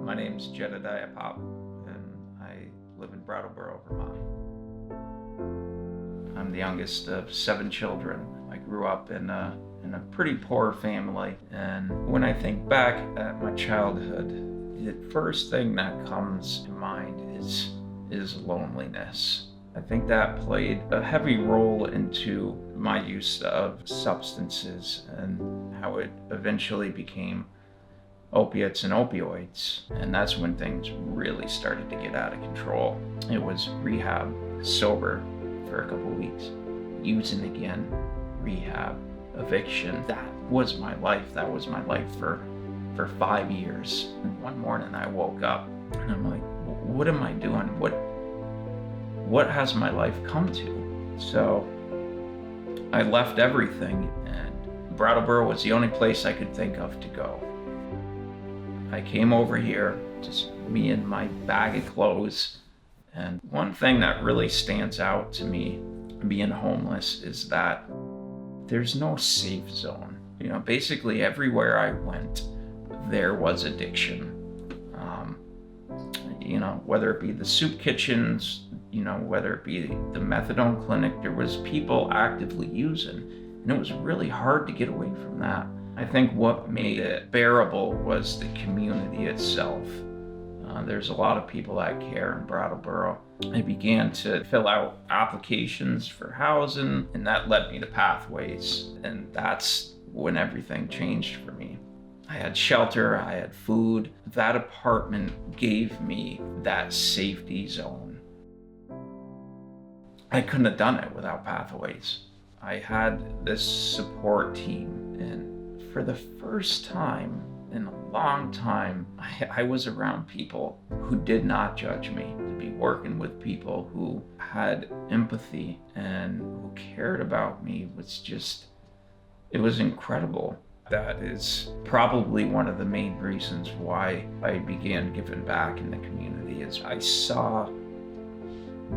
My name's Jedediah and I live in Brattleboro, Vermont. I'm the youngest of 7 children. I grew up in a pretty poor family, and when I think back at my childhood, the first thing that comes to mind is loneliness. I think that played a heavy role into my use of substances and how it eventually became opiates and opioids. And that's when things really started to get out of control. It was rehab, sober for a couple weeks, using again, rehab, eviction. That was my life. That was my life for 5 years. And one morning I woke up and I'm like, what am I doing? What has my life come to? So I left everything, and Brattleboro was the only place I could think of to go. I came over here, just me and my bag of clothes. And one thing that really stands out to me being homeless is that there's no safe zone. Basically everywhere I went, there was addiction. Whether it be the soup kitchens, whether it be the methadone clinic, there was people actively using, and it was really hard to get away from that. I think what made it bearable was the community itself. There's a lot of people that care in Brattleboro. I began to fill out applications for housing, and that led me to Pathways, and that's when everything changed for me. I had shelter, I had food. That apartment gave me that safety zone. I couldn't have done it without Pathways. I had this support team, and for the first time in a long time, I was around people who did not judge me. To be working with people who had empathy and who cared about me it was incredible. That is probably one of the main reasons why I began giving back in the community, is I saw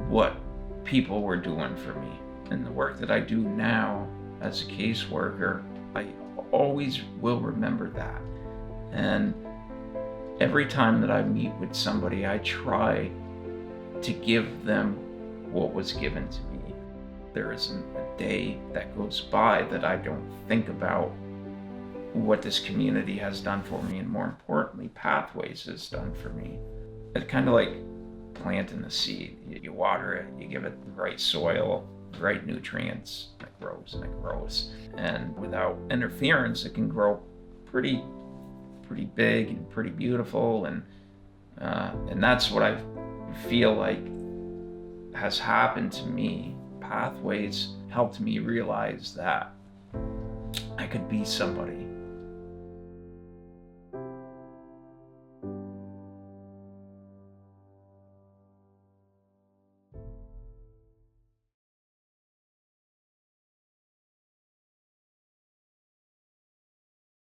what people were doing for me. And the work that I do now as a caseworker, I always will remember that. And every time that I meet with somebody, I try to give them what was given to me. There isn't a day that goes by that I don't think about what this community has done for me, and more importantly, Pathways has done for me. It's kind of like planting a seed. You water it, you give it the right soil, the right nutrients, and it grows and it grows. And without interference, it can grow pretty big and pretty beautiful. And that's what I feel like has happened to me. Pathways helped me realize that I could be somebody.